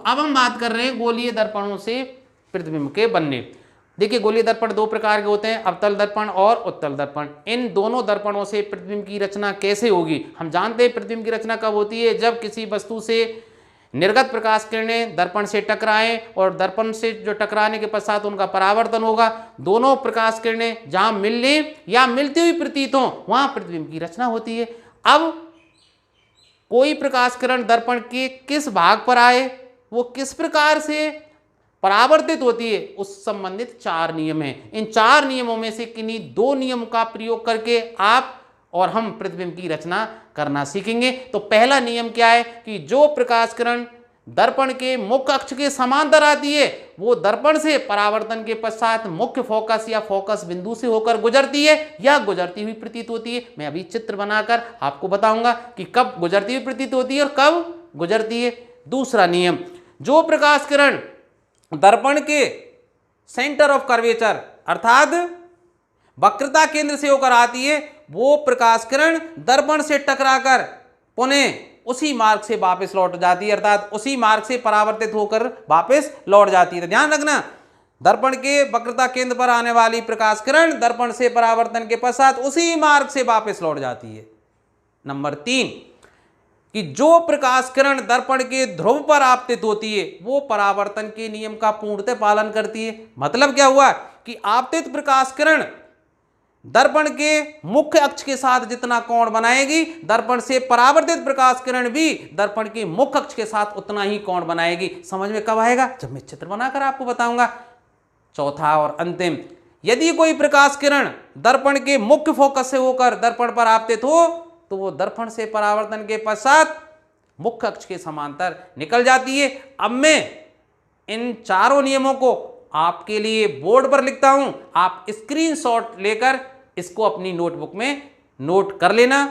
अब हम बात कर रहे हैं गोलीय दर्पणों से प्रतिबिंब के बनने। देखिए गोलीय दर्पण दो प्रकार के होते हैं, अवतल दर्पण और उत्तल दर्पण। इन दोनों दर्पणों से प्रतिबिंब की रचना कैसे होगी? हम जानते हैं प्रतिबिंब की रचना कब होती है, जब किसी वस्तु से निर्गत प्रकाश किरणें दर्पण से टकराएं और दर्पण से जो टकराने के पश्चात उनका परावर्तन होगा। दोनों प्रकाश किरणें जहां मिलने या मिलती हुई प्रतीत हों वहां प्रतिबिंब की रचना होती है। अब कोई प्रकाश किरण दर्पण के किस भाग पर आए, वो किस प्रकार से परावर्तित होती है, उस संबंधित 4 नियम हैं। इन 4 नियमों में से किन्हीं 2 नियम का प्रयोग करके आप और हम प्रतिबिंब की रचना करना सीखेंगे। तो पहला नियम क्या है कि जो प्रकाश किरण दर्पण के मुख्य अक्ष के समांतर आती है वो दर्पण से परावर्तन के पश्चात मुख्य फोकस या फोकस बिंदु से होकर गुजरती है या गुजरती हुई प्रतीत होती है। मैं अभी चित्र बनाकर आपको बताऊंगा कि कब गुजरती हुई प्रतीत होती है और कब गुजरती है। दूसरा नियम, जो प्रकाश किरण दर्पण के सेंटर ऑफ कर्वेचर अर्थात वक्रता केंद्र से होकर आती है वो प्रकाश किरण दर्पण से टकराकर पुनः उसी मार्ग से वापस लौट जाती है, अर्थात उसी मार्ग से परावर्तित होकर वापस लौट जाती है। तो ध्यान रखना, दर्पण के वक्रता केंद्र पर आने वाली प्रकाश किरण दर्पण से परावर्तन के पश्चात उसी मार्ग से वापस लौट जाती है। नंबर 3 कि जो प्रकाश किरण दर्पण के ध्रुव पर आपतित होती है वो परावर्तन के नियम का पूर्णतः पालन करती है। मतलब क्या हुआ कि आपतित प्रकाश किरण दर्पण के मुख्य अक्ष के साथ जितना कोण बनाएगी, दर्पण से परावर्तित प्रकाश किरण भी दर्पण के मुख्य अक्ष के साथ उतना ही कोण बनाएगी। समझ में कब आएगा? जब मैं चित्र बनाकर आपको बताऊंगा। चौथा और अंतिम, यदि कोई प्रकाश किरण दर्पण के मुख्य फोकस से होकर दर्पण पर आपतित हो तो वो दर्पण से परावर्तन के पश्चात मुख्य अक्ष के समांतर निकल जाती है। अब मैं इन 4 नियमों को आपके लिए बोर्ड पर लिखता हूं, आप स्क्रीनशॉट लेकर इसको अपनी नोटबुक में नोट कर लेना।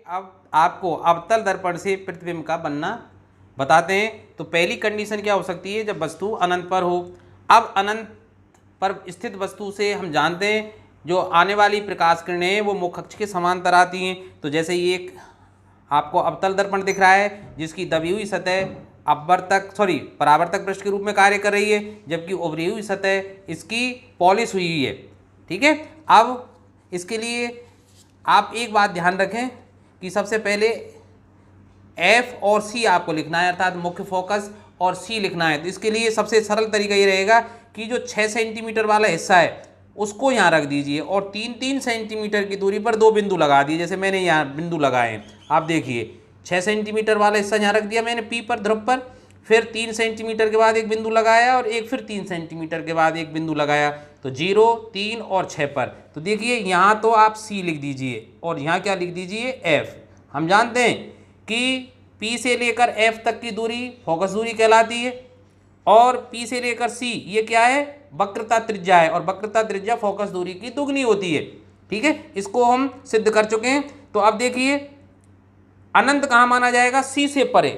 अब आपको अवतल दर्पण से प्रतिबिंब का बनना बताते हैं। तो पहली कंडीशन क्या हो सकती है, जब वस्तु अनंत पर हो। अब अनंत पर स्थित वस्तु से हम जानते हैं जो आने वाली प्रकाश किरणें हैं वो मुख्य अक्ष के समांतर आती हैं। तो जैसे ये एक आपको अवतल दर्पण दिख रहा है जिसकी दबी हुई सतह परावर्तक पृष्ठ के रूप में कार्य कर रही है, जबकि उभरी हुई सतह इसकी पॉलिश हुई है। ठीक है, अब इसके लिए आप एक बात ध्यान रखें कि सबसे पहले F और C आपको लिखना है, अर्थात मुख्य फोकस और C लिखना है। तो इसके लिए सबसे सरल तरीका ये रहेगा कि जो 6 सेंटीमीटर वाला हिस्सा है उसको यहाँ रख दीजिए और 3-3 सेंटीमीटर की दूरी पर 2 बिंदु लगा दिए। जैसे मैंने यहाँ बिंदु लगाए हैं, आप देखिए 6 सेंटीमीटर वाला हिस्सा यहाँ रख दिया मैंने P पर, ध्रुव पर, फिर 3 सेंटीमीटर के बाद एक बिंदु लगाया और एक फिर 3 सेंटीमीटर के बाद एक बिंदु लगाया। तो 0, 3 और 6 पर। तो देखिए यहाँ तो आप C लिख दीजिए और यहाँ क्या लिख दीजिए F। हम जानते हैं कि P से लेकर F तक की दूरी फोकस दूरी कहलाती है और P से लेकर C ये क्या है, वक्रता त्रिज्या है, और वक्रता त्रिज्या फोकस दूरी की दुगनी होती है। ठीक है, इसको हम सिद्ध कर चुके हैं। तो अब देखिए अनंत कहाँ माना जाएगा, C से परे।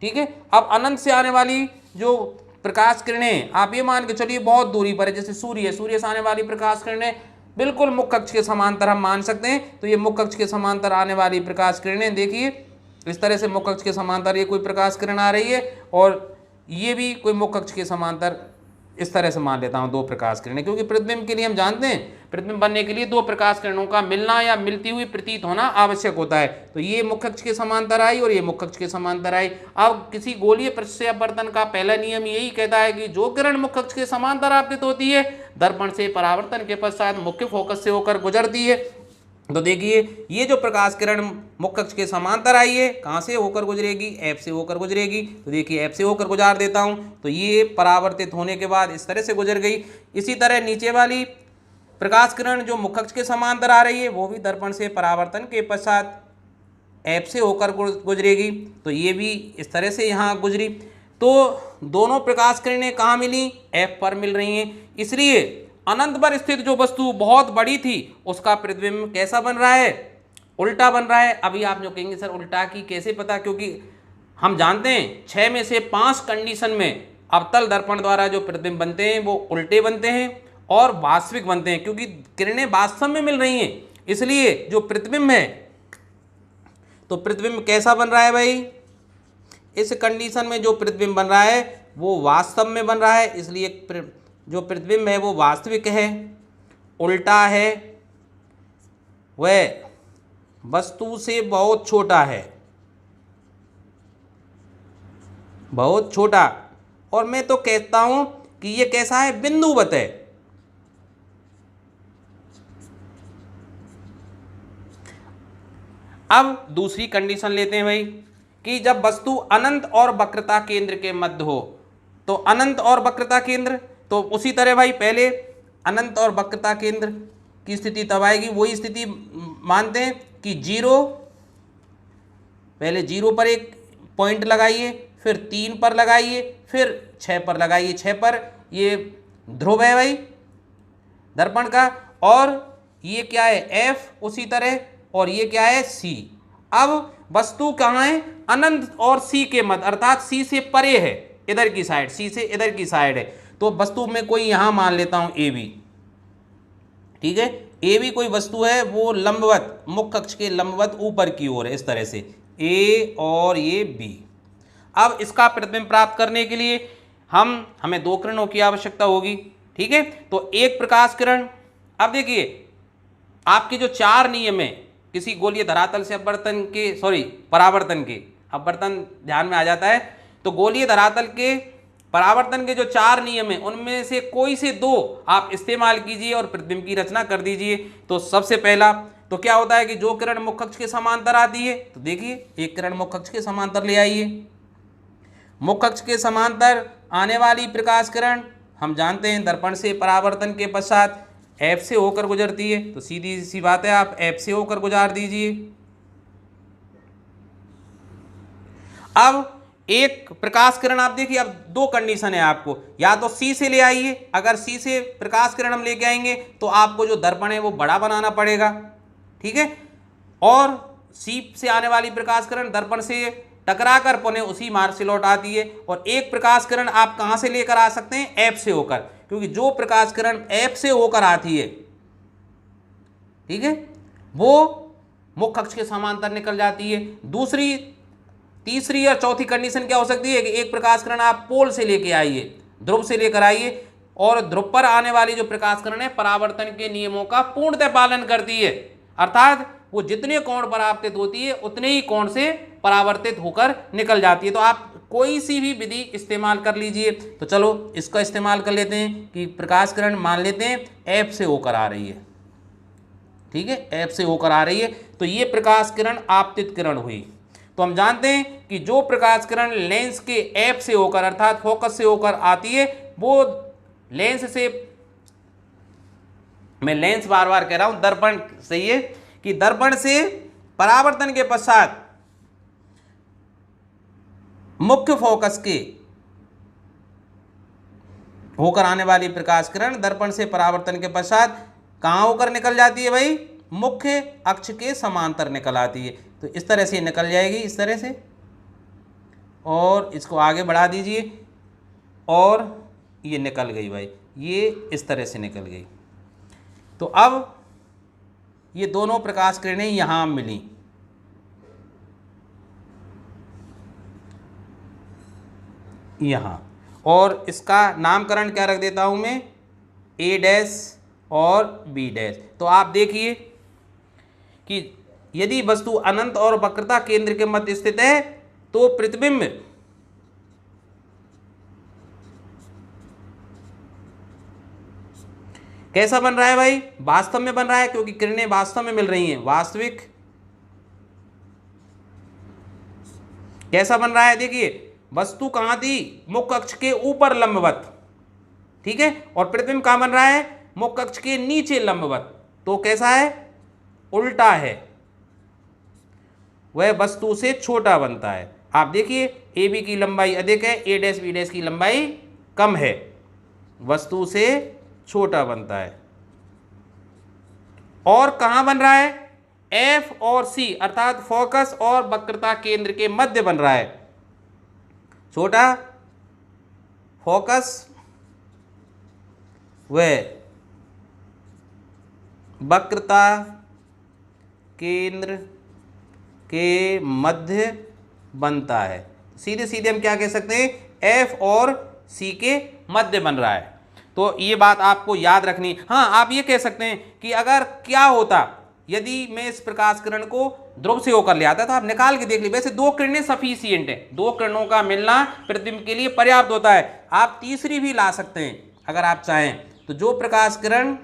ठीक है, अब अनंत से आने वाली जो प्रकाश किरणें आप ये मान के चलिए बहुत दूरी पर है, जैसे सूर्य से आने वाली प्रकाश किरणें बिल्कुल मुख्य अक्ष के समांतर हम मान सकते हैं। तो ये मुख्य अक्ष के समांतर आने वाली प्रकाश किरणें देखिए इस तरह से मुख्य अक्ष के समांतर ये कोई प्रकाश किरण आ रही है और ये भी कोई मुख्य अक्ष के समांतर इस तरह से मान लेता हूँ 2 प्रकाश किरणें, क्योंकि प्रतिबिंब के लिए हम जानते हैं प्रतिबिंब बनने के लिए 2 प्रकाश किरणों का मिलना या मिलती हुई प्रतीत होना आवश्यक होता है। तो ये मुख्य अक्ष के समांतर आई और ये मुख्य अक्ष के समांतर आई। अब किसी गोलीय पृष्ठ से अपवर्तन का पहला नियम यही कहता है कि जो किरण मुख्य अक्ष के समांतर आपतित होती है दर्पण से परावर्तन के पश्चात मुख्य फोकस से होकर गुजरती है। तो देखिए ये जो प्रकाश किरण मुख्य अक्ष के समांतर आई है कहाँ से होकर गुजरेगी, F से होकर गुजरेगी। तो देखिए F से होकर गुजार देता हूँ, तो ये परावर्तित होने के बाद इस तरह से गुजर गई। इसी तरह नीचे वाली प्रकाश किरण जो मुख्य अक्ष के समांतर आ रही है वो भी दर्पण से परावर्तन के पश्चात F से होकर गुजरेगी। तो ये भी इस तरह से यहाँ गुजरी। तो दोनों प्रकाश किरणें कहाँ मिली, F पर मिल रही हैं। इसलिए अनंत पर स्थित जो वस्तु बहुत बड़ी थी उसका प्रतिबिंब कैसा बन रहा है, उल्टा बन रहा है। अभी आप जो कहेंगे सर उल्टा की कैसे पता, क्योंकि हम जानते हैं 6 में से 5 कंडीशन में अवतल दर्पण द्वारा जो प्रतिबिंब बनते हैं वो उल्टे बनते हैं और वास्तविक बनते हैं, क्योंकि किरणें वास्तव में मिल रही हैं। इसलिए जो प्रतिबिंब है तो प्रतिबिंब कैसा बन रहा है भाई, इस कंडीशन में जो प्रतिबिंब बन रहा है वो वास्तव में बन रहा है, इसलिए जो प्रतिबिंब है वो वास्तविक है। उल्टा है, वह वस्तु से बहुत छोटा है, बहुत छोटा। और मैं तो कहता हूं कि ये कैसा है, बिंदुवत है। अब दूसरी कंडीशन लेते हैं भाई कि जब वस्तु अनंत और वक्रता केंद्र के मध्य हो। तो अनंत और वक्रता केंद्र, तो उसी तरह भाई पहले अनंत और वक्रता केंद्र की स्थिति तब आएगी, वही स्थिति मानते हैं कि 0, पहले 0 पर एक पॉइंट लगाइए, फिर 3 पर लगाइए, फिर 6 पर लगाइए। 6 पर ये ध्रुव है भाई दर्पण का, और ये क्या है F, उसी तरह, और ये क्या है C। अब वस्तु कहाँ है, अनंत और C के मध्य, अर्थात C से परे है, इधर की साइड, C से इधर की साइड है। तो वस्तु में कोई यहां मान लेता हूं AB। ठीक है, AB कोई वस्तु है, वो लंबवत, मुख्य अक्ष के लंबवत ऊपर की ओर है, इस तरह से A और ये B। अब इसका प्रतिबिंब प्राप्त करने के लिए हमें 2 किरणों की आवश्यकता होगी। ठीक है, तो एक प्रकाश किरण, अब देखिए आपके जो 4 नियम है किसी गोलीय धरातल से अपवर्तन के परावर्तन के, अपवर्तन ध्यान में आ जाता है, तो गोलीय धरातल के परावर्तन के जो 4 नियम हैं उनमें से कोई से 2 आप इस्तेमाल कीजिए और प्रतिबिंब की रचना कर दीजिए। तो सबसे पहला तो क्या होता है कि जो किरण मुख्य अक्ष के समांतर आती है, तो देखिए एक किरण मुख्य अक्ष के समांतर ले आइए। मुख्य अक्ष के समांतर आने वाली प्रकाश किरण हम जानते हैं दर्पण से परावर्तन के पश्चात F से होकर गुजरती है, तो सीधी सी बात है आप F से होकर गुजार दीजिए। अब एक प्रकाश किरण आप देखिए, अब 2 कंडीशन है आपको, या तो C से ले आइए, अगर C से प्रकाश किरण हम लेके आएंगे तो आपको जो दर्पण है वो बड़ा बनाना पड़ेगा, ठीक है, और C से आने वाली प्रकाश किरण दर्पण से टकराकर पुनः उसी मार्ग से लौट आती है। और एक प्रकाश किरण आप कहां से लेकर आ सकते हैं, F से होकर, क्योंकि जो प्रकाश किरण F से होकर आती है, ठीक है, वो मुख्य अक्ष के समांतर निकल जाती है। दूसरी, तीसरी और चौथी कंडीशन क्या हो सकती है कि एक प्रकाश किरण आप पोल से लेके आइए, ध्रुव से लेकर आइए, और ध्रुव पर आने वाली जो प्रकाश किरण है परावर्तन के नियमों का पूर्णतः पालन करती है, अर्थात वो जितने कोण परावर्तित होती है उतने ही कोण से परावर्तित होकर निकल जाती है। तो आप कोई सी भी विधि इस्तेमाल कर लीजिए। तो चलो इसका इस्तेमाल कर लेते हैं कि प्रकाश किरण मान लेते हैं F से होकर आ रही है, ठीक है, F से होकर आ रही है, तो ये प्रकाश किरण आपतित किरण हुई। तो हम जानते हैं कि जो प्रकाश किरण लेंस के F से होकर अर्थात फोकस से होकर आती है, वो लेंस से, मैं लेंस बार बार कह रहा हूं, दर्पण, सही है, कि दर्पण से परावर्तन के पश्चात मुख्य फोकस के होकर आने वाली प्रकाश किरण दर्पण से परावर्तन के पश्चात कहां होकर निकल जाती है भाई, मुख्य अक्ष के समांतर निकल आती है। तो इस तरह से निकल जाएगी, इस तरह से, और इसको आगे बढ़ा दीजिए, और ये निकल गई भाई, ये इस तरह से निकल गई। तो अब ये दोनों प्रकाश किरणें यहां मिली, यहां, और इसका नामकरण क्या रख देता हूं मैं, A' और B'। तो आप देखिए कि यदि वस्तु अनंत और वक्रता केंद्र के मध्य स्थित है तो प्रतिबिंब कैसा बन रहा है भाई, वास्तव में बन रहा है, क्योंकि किरणें वास्तव में मिल रही हैं। वास्तविक कैसा बन रहा है, देखिए वस्तु कहां थी, मुख्य अक्ष के ऊपर लंबवत, ठीक है, और प्रतिबिंब कहां बन रहा है, मुख्य अक्ष के नीचे लंबवत। तो कैसा है, उल्टा है, वह वस्तु से छोटा बनता है। आप देखिए AB की लंबाई अधिक है, A' B' की लंबाई कम है, वस्तु से छोटा बनता है। और कहां बन रहा है, F और C अर्थात फोकस और वक्रता केंद्र के मध्य बन रहा है। छोटा फोकस व वक्रता केंद्र के मध्य बनता है। सीधे सीधे हम क्या कह सकते हैं, F और C के मध्य बन रहा है। तो ये बात आपको याद रखनी। हाँ, आप ये कह सकते हैं कि अगर क्या होता यदि मैं इस प्रकाश किरण को ध्रुव से होकर ले आता, तो आप निकाल के देख लीजिए, वैसे 2 किरणें सफिशिएंट है, 2 किरणों का मिलना प्रतिबिंब के लिए पर्याप्त होता है। आप तीसरी भी ला सकते हैं अगर आप चाहें। तो जो प्रकाश किरण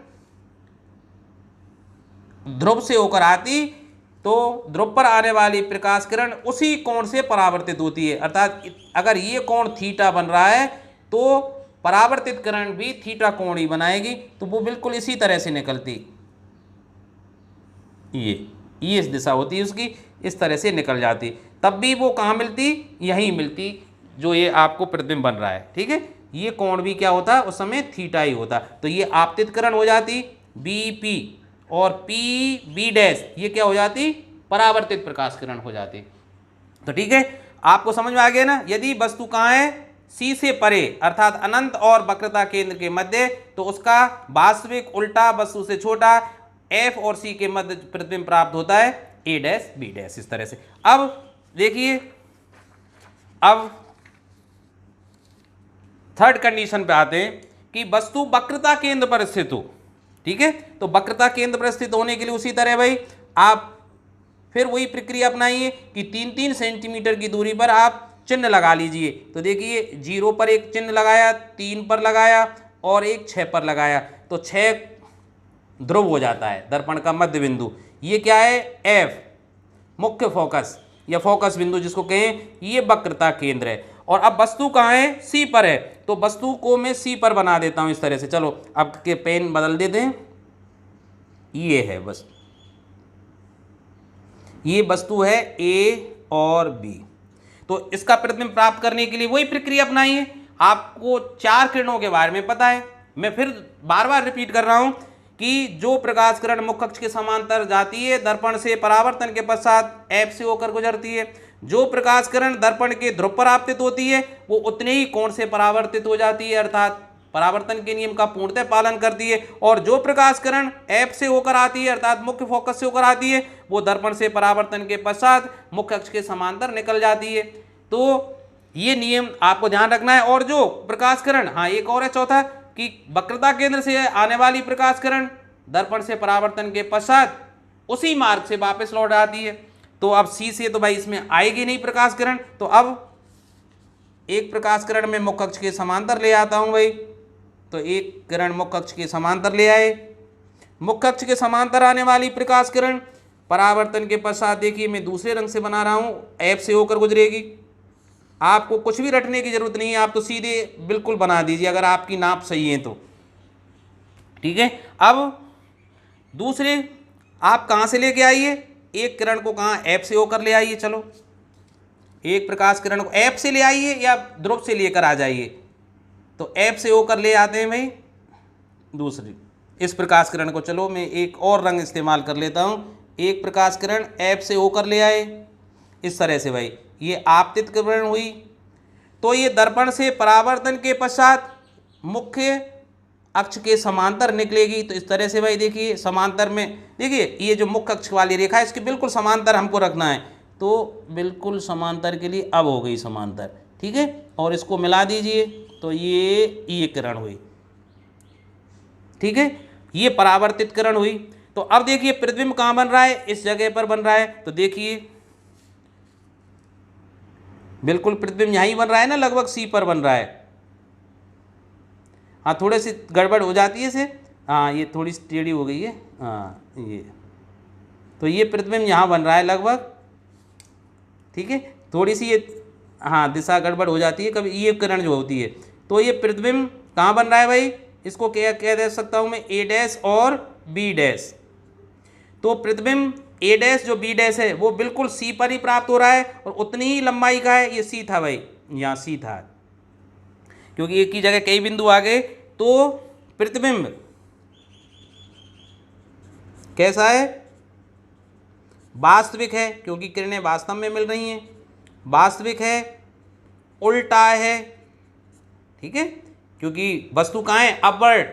ध्रुव से होकर आती तो ध्रुव पर आने वाली प्रकाश किरण उसी कोण से परावर्तित होती है, अर्थात अगर ये कोण थीटा बन रहा है तो परावर्तित किरण भी थीटा कोण ही बनाएगी। तो वो बिल्कुल इसी तरह से निकलती, ये इस दिशा होती है उसकी, इस तरह से निकल जाती, तब भी वो कहाँ मिलती, यहीं मिलती जो ये आपको प्रतिबिंब बन रहा है, ठीक है। ये कोण भी क्या होता, उस समय थीटा ही होता। तो ये आपतित किरण हो जाती BP, और PB' ये क्या हो जाती, परावर्तित प्रकाश किरण हो जाती। तो ठीक है, आपको समझ में आ गया ना। यदि वस्तु कहाँ है, C से परे अर्थात अनंत और वक्रता केंद्र के मध्य, तो उसका वास्तविक उल्टा वस्तु से छोटा F और C के मध्य प्रतिबिंब प्राप्त होता है A' B', इस तरह से। अब देखिए, अब थर्ड कंडीशन पे आते हैं कि वस्तु वक्रता केंद्र पर स्थित हो, ठीक है। तो वक्रता केंद्र पर स्थित होने के लिए उसी तरह भाई आप फिर वही प्रक्रिया अपनाइए कि 3-3 सेंटीमीटर की दूरी पर आप चिन्ह लगा लीजिए। तो देखिए 0 पर एक चिन्ह लगाया, 3 पर लगाया और एक 6 पर लगाया, तो 6 ध्रुव हो जाता है दर्पण का मध्य बिंदु। ये क्या है? एफ, मुख्य फोकस या फोकस बिंदु जिसको कहें, ये वक्रता केंद्र है। और अब वस्तु कहाँ है? सी पर है, तो वस्तु को मैं सी पर बना देता हूं इस तरह से। चलो अब के पेन बदल देते हैं। ये है बस, ये वस्तु है ए और बी। तो इसका प्रतिबिंब प्राप्त करने के लिए वही प्रक्रिया अपनाइए। आपको 4 किरणों के बारे में पता है, मैं फिर बार बार रिपीट कर रहा हूं कि जो प्रकाश किरण मुख्य अक्ष के समांतर जाती है, दर्पण से परावर्तन के पश्चात एफ से होकर गुजरती है। जो प्रकाश किरण दर्पण के ध्रुव पर आपतित होती है, वो उतने ही कोण से परावर्तित हो जाती है, अर्थात परावर्तन के नियम का पूर्णतः पालन करती है। और जो प्रकाश किरण एफ से होकर आती है, अर्थात मुख्य फोकस से होकर आती है, वो दर्पण से परावर्तन के पश्चात मुख्य अक्ष के समांतर निकल जाती है। तो ये नियम आपको ध्यान रखना है। और जो प्रकाश किरण, हाँ एक और है चौथा, कि वक्रता केंद्र से आने वाली प्रकाश किरण दर्पण से परावर्तन के पश्चात उसी मार्ग से वापस लौट आती है। तो अब सी से तो भाई इसमें आएगी नहीं प्रकाश किरण, तो अब एक प्रकाश किरण में मुख्य अक्ष के समांतर ले आता हूं भाई। तो एक किरण मुख्य अक्ष के समांतर ले आए, मुख्य अक्ष के समांतर आने वाली प्रकाश किरण परावर्तन के पश्चात देखिए मैं दूसरे रंग से बना रहा हूं, एफ से होकर गुजरेगी। आपको कुछ भी रटने की जरूरत नहीं है, आप तो सीधे बिल्कुल बना दीजिए अगर आपकी नाप सही है तो, ठीक है। अब दूसरे आप कहाँ से लेके आइए, एक किरण को कहाँ, एफ से होकर ले आइए। चलो एक प्रकाश किरण को एफ से ले आइए या ध्रुव से लेकर आ जाइए। तो एफ से होकर ले आते हैं भाई दूसरी इस प्रकाश किरण को। चलो मैं एक और रंग इस्तेमाल कर लेता हूँ। एक प्रकाश किरण एफ से होकर ले आए इस तरह से भाई, ये आपतित किरण हुई। तो ये दर्पण से परावर्तन के पश्चात मुख्य अक्ष के समांतर निकलेगी। तो इस तरह से भाई देखिए समांतर में, देखिए ये जो मुख्य अक्ष वाली रेखा है इसके बिल्कुल समांतर हमको रखना है। तो बिल्कुल समांतर के लिए अब हो गई समांतर, ठीक है। और इसको मिला दीजिए, तो ये किरण हुई, ठीक है, ये परावर्तित किरण हुई। तो अब देखिए प्रतिबिंब कहाँ बन रहा है, इस जगह पर बन रहा है। तो देखिए बिल्कुल प्रतिबिंब यहीं बन रहा है ना, लगभग सी पर बन रहा है। हाँ थोड़े सी गड़बड़ हो जाती है इसे, हाँ ये थोड़ी सी टेढ़ी हो गई है, हाँ ये, तो ये प्रतिबिंब यहाँ बन रहा है लगभग, ठीक है। थोड़ी सी ये हाँ दिशा गड़बड़ हो जाती है कभी, ये किरण जो होती है। तो ये प्रतिबिंब कहाँ बन रहा है भाई, इसको क्या कह दे सकता हूँ मैं, ए डैश और बी डैश। तो प्रतिबिंब ए डैश जो बी डैश है वो बिल्कुल सी पर ही प्राप्त हो रहा है और उतनी ही लंबाई का है। ये सी था भाई, यहाँ सी था, क्योंकि एक ही जगह कई बिंदु आ गए। तो प्रतिबिंब कैसा है, वास्तविक है, क्योंकि किरणें वास्तव में मिल रही हैं, वास्तविक है, उल्टा है, ठीक है, क्योंकि वस्तु कहाँ है, अपवर्ड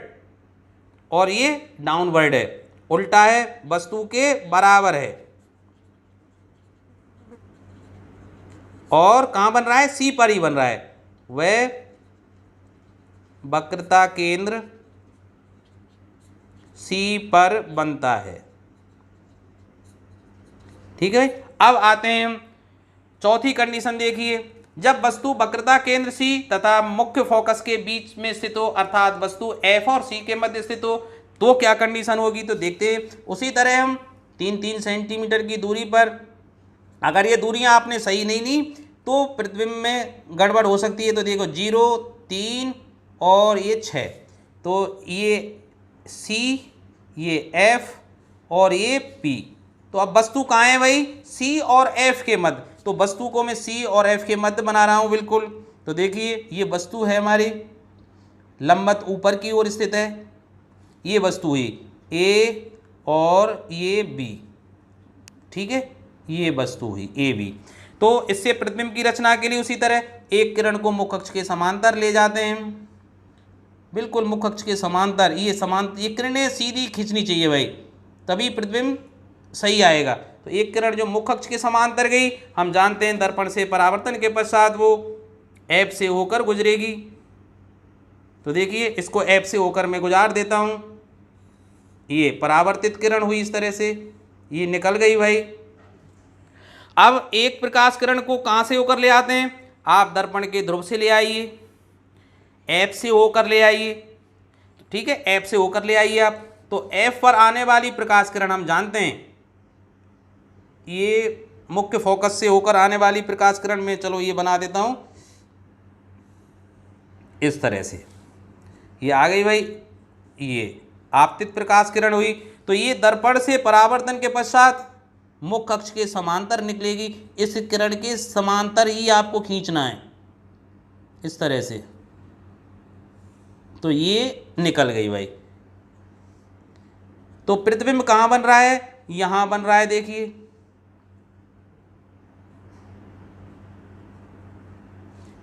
और ये डाउनवर्ड है, उल्टा है, वस्तु के बराबर है। और कहाँ बन रहा है, सी पर ही बन रहा है। वह वक्रता केंद्र सी पर बनता है, ठीक है। अब आते हैं हम चौथी कंडीशन, देखिए जब वस्तु वक्रता केंद्र सी तथा मुख्य फोकस के बीच में स्थित हो, अर्थात वस्तु एफ और सी के मध्य स्थित हो, तो क्या कंडीशन होगी। तो देखते हैं उसी तरह हम 3-3 सेंटीमीटर की दूरी पर, अगर ये दूरियां आपने सही नहीं ली तो प्रतिबिंब में गड़बड़ हो सकती है। तो देखो 0, 3 और ये 6, तो ये सी, ये एफ और ये पी। तो अब वस्तु कहाँ है भाई, सी और एफ के मध्य। तो वस्तु को मैं सी और एफ के मध्य बना रहा हूँ बिल्कुल। तो देखिए ये वस्तु है हमारी, लंबवत ऊपर की ओर स्थित है, ये वस्तु हुई ए और ये बी, ठीक है, ये वस्तु हुई ए बी। तो इससे प्रतिबिंब की रचना के लिए उसी तरह एक किरण को मुख्य अक्ष के समांतर ले जाते हैं, बिल्कुल मुख्य अक्ष के समांतर। ये समांतर, ये किरणें सीधी खींचनी चाहिए भाई, तभी प्रतिबिंब सही आएगा। तो एक किरण जो मुख्य अक्ष के समांतर गई, हम जानते हैं दर्पण से परावर्तन के पश्चात वो एफ से होकर गुजरेगी। तो देखिए इसको एफ से होकर मैं गुजार देता हूँ, ये परावर्तित किरण हुई इस तरह से, ये निकल गई भाई। अब एक प्रकाश किरण को कहाँ से होकर ले आते हैं, आप दर्पण के ध्रुव से ले आइए, एफ से होकर ले आइए, ठीक है, एफ से होकर ले आइए आप। तो एफ पर आने वाली प्रकाश किरण हम जानते हैं, ये मुख्य फोकस से होकर आने वाली प्रकाश किरण में, चलो ये बना देता हूं इस तरह से, ये आ गई भाई, ये आपतित प्रकाश किरण हुई। तो ये दर्पण से परावर्तन के पश्चात मुख्य अक्ष के समांतर निकलेगी, इस किरण के समांतर ही आपको खींचना है इस तरह से। तो ये निकल गई भाई। तो प्रतिबिंब कहाँ बन रहा है, यहां बन रहा है, देखिए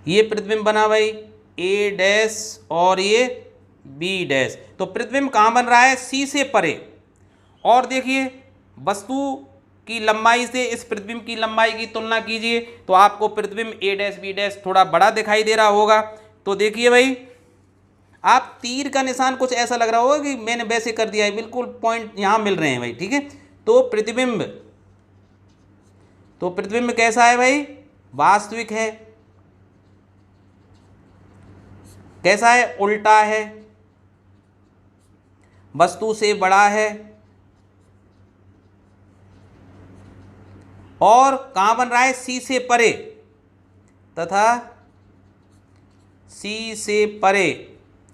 ये प्रतिबिंब बना भाई ए डैश और ये बी डैश। तो प्रतिबिंब कहाँ बन रहा है, सी से परे। और देखिए वस्तु की लंबाई से इस प्रतिबिंब की लंबाई की तुलना कीजिए तो आपको प्रतिबिंब ए डैश बी डैश थोड़ा बड़ा दिखाई दे रहा होगा। तो देखिए भाई, आप तीर का निशान कुछ ऐसा लग रहा होगा कि मैंने वैसे कर दिया है, बिल्कुल पॉइंट यहां मिल रहे हैं भाई, ठीक है। तो प्रतिबिंब कैसा है भाई, वास्तविक है, कैसा है, उल्टा है, वस्तु से बड़ा है, और कहां बन रहा है, सी से परे, तथा सी से परे।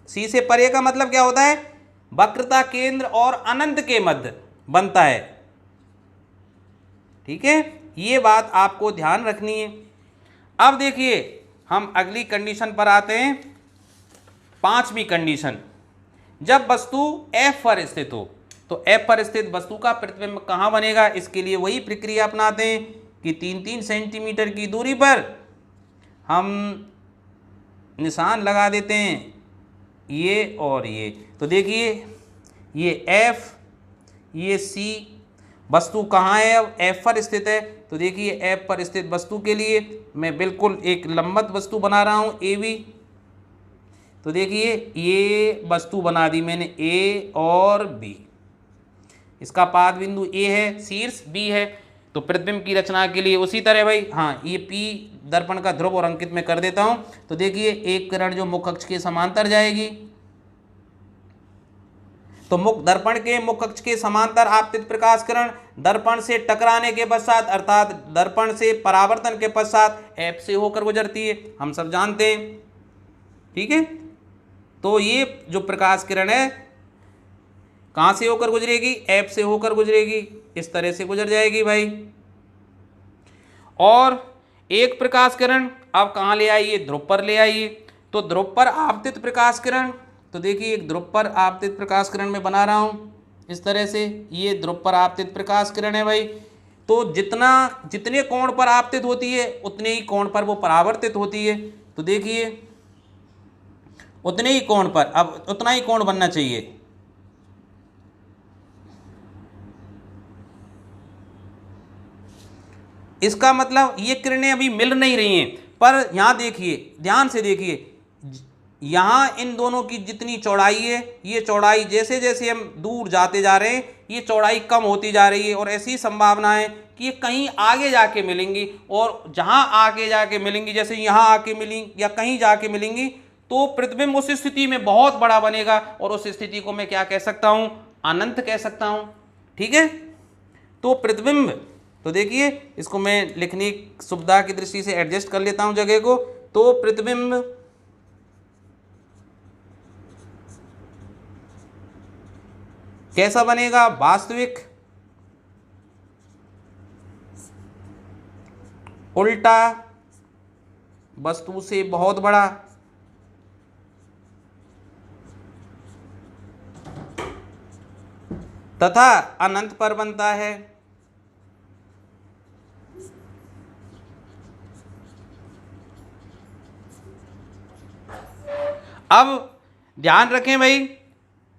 सी से परे का मतलब क्या होता है, वक्रता केंद्र और अनंत के मध्य बनता है, ठीक है, ये बात आपको ध्यान रखनी है। अब देखिए हम अगली कंडीशन पर आते हैं, पांचवी कंडीशन, जब वस्तु F पर स्थित हो। तो F पर स्थित वस्तु का प्रतिबिंब कहाँ बनेगा, इसके लिए वही प्रक्रिया अपनाते हैं कि 3-3 सेंटीमीटर की दूरी पर हम निशान लगा देते हैं, ये और ये। तो देखिए ये F, ये C, वस्तु कहाँ है, अब F पर स्थित है। तो देखिए F पर स्थित वस्तु के लिए मैं बिल्कुल एक लंबवत वस्तु बना रहा हूँ AB। तो देखिए ये वस्तु बना दी मैंने A और B, इसका पाद बिंदु A है, शीर्ष B है। तो प्रतिबिंब की रचना के लिए उसी तरह भाई, हाँ ये P दर्पण का ध्रुव और अंकित में कर देता हूँ। तो देखिए एक किरण जो मुख्य अक्ष के समांतर जाएगी, तो दर्पण के मुख्य अक्ष के समांतर आपतित प्रकाश किरण दर्पण से टकराने के पश्चात अर्थात दर्पण से परावर्तन के पश्चात F से होकर गुजरती है, हम सब जानते हैं, ठीक है। तो ये जो प्रकाश किरण है कहाँ से होकर गुजरेगी, F से होकर गुजरेगी, इस तरह से गुजर जाएगी भाई। और एक प्रकाश किरण अब कहाँ ले आइए, ध्रुव पर ले आइए। तो ध्रुव पर आपतित प्रकाश किरण, तो देखिए एक ध्रुव पर आपतित प्रकाश किरण में बना रहा हूँ इस तरह से, ये ध्रुव पर आपतित प्रकाश किरण है भाई। तो जितने कोण पर आपतित होती है उतने ही कोण पर वो परावर्तित होती है। तो देखिए उतने ही कोण पर, अब उतना ही कोण बनना चाहिए। इसका मतलब ये किरणें अभी मिल नहीं रही हैं, पर यहाँ देखिए, ध्यान से देखिए, यहाँ इन दोनों की जितनी चौड़ाई है, ये चौड़ाई जैसे जैसे हम दूर जाते जा रहे हैं ये चौड़ाई कम होती जा रही है, और ऐसी संभावना है कि ये कहीं आगे जाके मिलेंगी, और जहाँ आगे जाके मिलेंगी, जैसे यहाँ आके मिली या कहीं जाके मिलेंगी, तो प्रतिबिंब उस स्थिति में बहुत बड़ा बनेगा, और उस स्थिति को मैं क्या कह सकता हूँ, अनंत कह सकता हूँ, ठीक है। तो प्रतिबिंब, तो देखिए इसको मैं लिखने की सुविधा की दृष्टि से एडजस्ट कर लेता हूँ जगह को। तो प्रतिबिंब कैसा बनेगा, वास्तविक, उल्टा, वस्तु से बहुत बड़ा, तथा अनंत पर बनता है। अब ध्यान रखें भाई,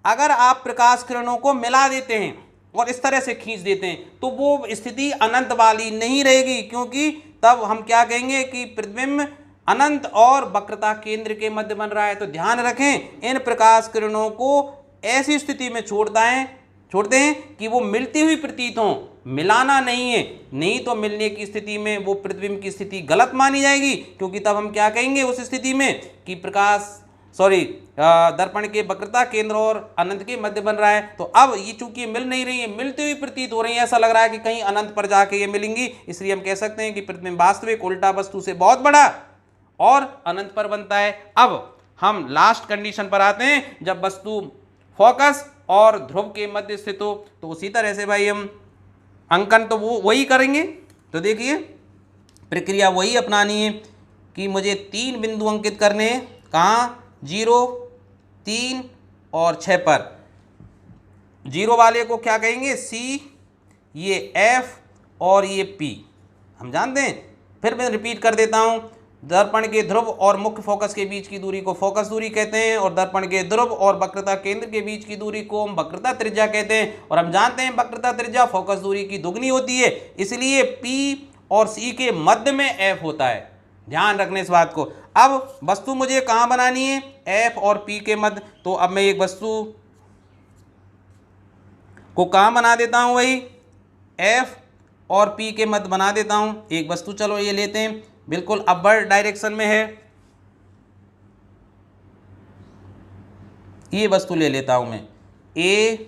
अगर आप प्रकाश किरणों को मिला देते हैं और इस तरह से खींच देते हैं तो वो स्थिति अनंत वाली नहीं रहेगी, क्योंकि तब हम क्या कहेंगे कि प्रतिबिंब अनंत और वक्रता केंद्र के मध्य बन रहा है। तो ध्यान रखें, इन प्रकाश किरणों को ऐसी स्थिति में छोड़ते हैं कि वो मिलती हुई प्रतीत हों, मिलाना नहीं है, नहीं तो मिलने की स्थिति में वो प्रतिबिंब की स्थिति गलत मानी जाएगी, क्योंकि तब हम क्या कहेंगे उस स्थिति में कि दर्पण के वक्रता केंद्र और अनंत के मध्य बन रहा है। तो अब ये चूंकि मिल नहीं रही है, मिलती हुई प्रतीत हो रही है, ऐसा लग रहा है कि कहीं अनंत पर जाके ये मिलेंगी, इसलिए हम कह सकते हैं कि प्रतिबिंब वास्तविक उल्टा वस्तु से बहुत बड़ा और अनंत पर बनता है। अब हम लास्ट कंडीशन पर आते हैं, जब वस्तु फोकस और ध्रुव के मध्य स्थित हो। तो उसी तरह से भाई हम अंकन तो वो वही करेंगे। तो देखिए प्रक्रिया वही अपनानी है कि मुझे 3 बिंदु अंकित करने हैं, कहाँ, 0, 3 और 6 पर। 0 वाले को क्या कहेंगे, C, ये F और ये P हम जानते हैं। फिर मैं रिपीट कर देता हूँ, दर्पण के ध्रुव और मुख्य फोकस के बीच की दूरी को फोकस दूरी कहते हैं, और दर्पण के ध्रुव और वक्रता केंद्र के बीच की दूरी को हम वक्रता त्रिज्या कहते हैं। और हम जानते हैं वक्रता त्रिज्या फोकस दूरी की दुगनी होती है, इसलिए P और C के मध्य में F होता है, ध्यान रखने इस बात को। अब वस्तु मुझे कहाँ बनानी है, F और P के मध्य। तो अब मैं एक वस्तु को कहाँ बना देता हूँ, वही F और P के मध्य बना देता हूँ। एक वस्तु चलो ये लेते हैं, बिल्कुल अपवर्ड डायरेक्शन में है, ये वस्तु ले लेता हूं मैं, A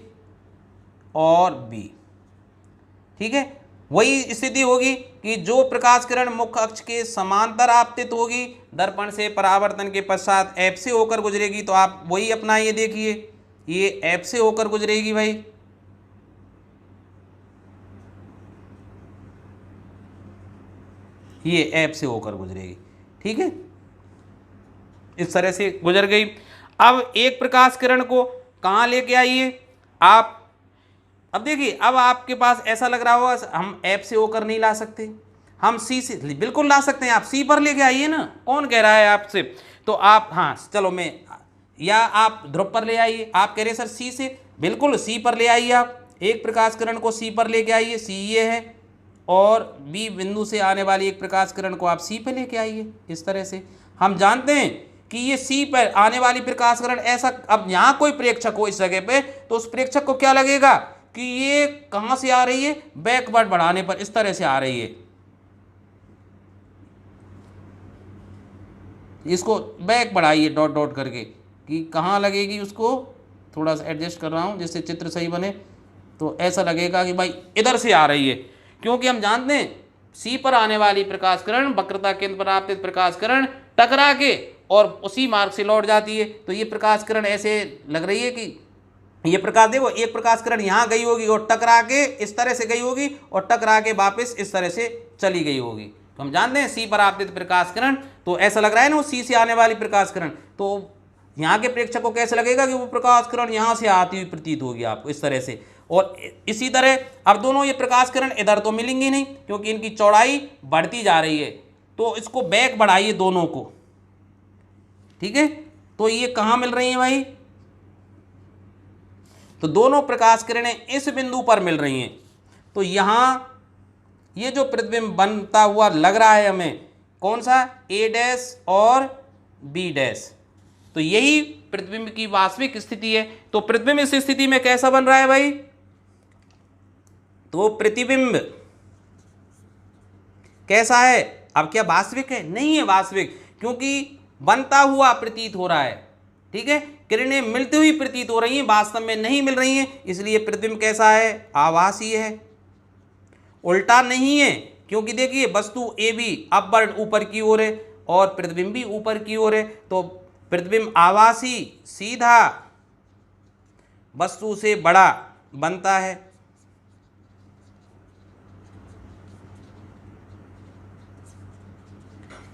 और B, ठीक है। वही स्थिति होगी कि जो प्रकाश किरण मुख्य अक्ष के समांतर आपतित होगी, दर्पण से परावर्तन के पश्चात F से होकर गुजरेगी। तो आप वही अपना ये देखिए, ये F से होकर गुजरेगी भाई, ये F से होकर गुजरेगी, ठीक है, इस तरह से गुजर गई। अब एक प्रकाश किरण को कहाँ लेके आइए आप, अब देखिए, अब आपके पास ऐसा लग रहा होगा हम F से होकर नहीं ला सकते, हम C से बिल्कुल ला सकते हैं। आप C पर लेके आइए ना, कौन कह रहा है आपसे। तो आप, हाँ चलो मैं, या आप ध्रुव पर ले आइए, आप कह रहे हैं सर C से, बिल्कुल C पर ले आइए। आप एक प्रकाश किरण को C पर लेके आइए, C ये है, और B बिंदु से आने वाली एक प्रकाश किरण को आप C पे लेके आइए। इस तरह से हम जानते हैं कि ये C पर आने वाली प्रकाश किरण ऐसा, अब यहाँ कोई प्रेक्षक हो इस जगह पे, तो उस प्रेक्षक को क्या लगेगा कि ये कहाँ से आ रही है, बैकवर्ड बढ़ाने पर इस तरह से आ रही है, इसको बैक बढ़ाइए डॉट डॉट करके कि कहाँ लगेगी, उसको थोड़ा सा एडजस्ट कर रहा हूँ जिससे चित्र सही बने। तो ऐसा लगेगा कि भाई इधर से आ रही है, क्योंकि हम जानते हैं C पर आने वाली प्रकाश किरण वक्रता केंद्र पर आपतित प्रकाश किरण टकरा के और उसी मार्ग से लौट जाती है। तो ये प्रकाश किरण ऐसे लग रही है कि ये प्रकाश, देखो एक प्रकाश किरण यहाँ गई होगी और टकरा के इस तरह से गई होगी और टकरा के वापस इस तरह से चली गई होगी। तो हम जानते हैं C पर आपतित प्रकाश किरण, तो ऐसा लग रहा है ना वो C से आने वाली प्रकाश किरण, तो यहाँ के प्रेक्षक को कैसे लगेगा कि वो प्रकाश किरण यहाँ से आती हुई प्रतीत होगी आपको इस तरह से। और इसी तरह अब दोनों ये प्रकाश किरण इधर तो मिलेंगी नहीं, क्योंकि इनकी चौड़ाई बढ़ती जा रही है, तो इसको बैक बढ़ाइए दोनों को, ठीक है। तो ये कहाँ मिल रही हैं भाई, तो दोनों प्रकाश किरणें इस बिंदु पर मिल रही हैं। तो यहाँ ये जो प्रतिबिंब बनता हुआ लग रहा है हमें, कौन सा, A' और B', तो यही प्रतिबिंब की वास्तविक स्थिति है। तो प्रतिबिंब इस स्थिति में कैसा बन रहा है भाई, तो प्रतिबिंब कैसा है, अब क्या वास्तविक है, नहीं है वास्तविक, क्योंकि बनता हुआ प्रतीत हो रहा है, ठीक है। किरणें मिलती हुई प्रतीत हो रही हैं, वास्तव में नहीं मिल रही हैं, इसलिए प्रतिबिंब कैसा है, आभासी है, उल्टा नहीं है। क्योंकि देखिए वस्तु AB अपवर्ड ऊपर की ओर है और प्रतिबिंब भी ऊपर की ओर है, तो प्रतिबिंब आभासी सीधा वस्तु से बड़ा बनता है।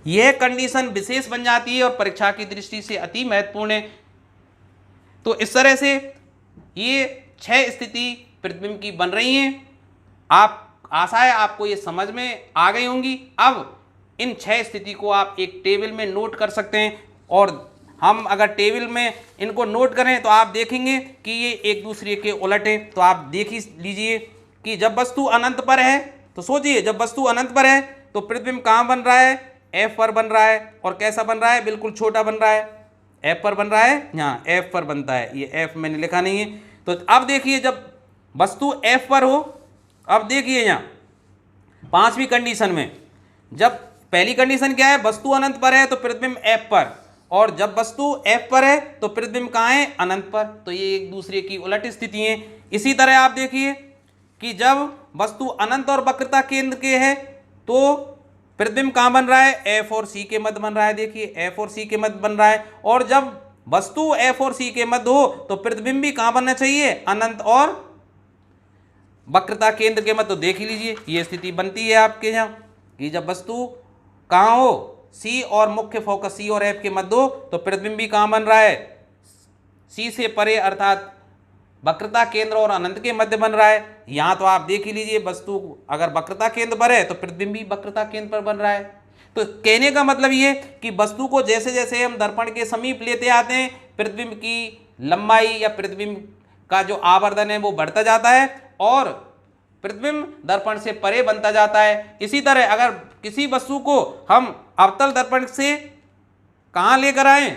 यह कंडीशन विशेष बन जाती है और परीक्षा की दृष्टि से अति महत्वपूर्ण है। तो इस तरह से ये 6 स्थिति प्रतिबिंब की बन रही हैं। आप, आशा है आपको ये समझ में आ गई होंगी। अब इन 6 स्थिति को आप एक टेबल में नोट कर सकते हैं, और हम अगर टेबल में इनको नोट करें तो आप देखेंगे कि ये एक दूसरे के उलट हैं। तो आप देख ही लीजिए कि जब वस्तु अनंत पर है, तो सोचिए जब वस्तु अनंत पर है तो प्रतिबिंब कहाँ बन रहा है, F पर बन रहा है, और कैसा बन रहा है, बिल्कुल छोटा बन रहा है, F पर बन रहा है, यहाँ F पर बनता है, ये F मैंने लिखा नहीं है। तो अब देखिए जब वस्तु F पर हो। अब देखिए यहाँ पांचवी कंडीशन में, जब पहली कंडीशन क्या है, वस्तु अनंत पर है तो प्रतिबिंब F पर, और जब वस्तु F पर है तो प्रतिबिंब कहाँ है, अनंत पर। तो ये एक दूसरे की उलट स्थिति है। इसी तरह आप देखिए कि जब वस्तु अनंत और वक्रता केंद्र के है तो प्रतिबिंब कहाँ बन रहा है, F और C के मध्य बन रहा है। देखिए F और C के मध्य बन रहा है, और जब वस्तु F और C के मध्य हो तो प्रतिबिंब भी कहाँ बनना चाहिए, अनंत और वक्रता केंद्र के मध्य। तो देख लीजिए ये स्थिति बनती है आपके यहाँ कि जब वस्तु कहाँ हो, C और मुख्य फोकस C और F के मध्य हो तो प्रतिबिंब भी कहाँ बन रहा है, C से परे अर्थात वक्रता केंद्र और अनंत के मध्य बन रहा है। यहाँ तो आप देख ही लीजिए वस्तु अगर वक्रता केंद्र पर है तो प्रतिबिंब भी वक्रता केंद्र पर बन रहा है। तो कहने का मतलब ये कि वस्तु को जैसे जैसे हम दर्पण के समीप लेते आते हैं, प्रतिबिंब की लंबाई या प्रतिबिंब का जो आवर्धन है वो बढ़ता जाता है और प्रतिबिंब दर्पण से परे बनता जाता है। इसी तरह अगर किसी वस्तु को हम अवतल दर्पण से कहाँ लेकर आए,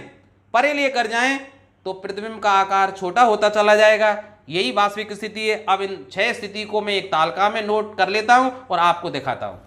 परे लेकर जाएं, तो प्रतिबिंब का आकार छोटा होता चला जाएगा। यही वास्तविक स्थिति है। अब इन 6 स्थिति को मैं एक तालिका में नोट कर लेता हूं और आपको दिखाता हूं।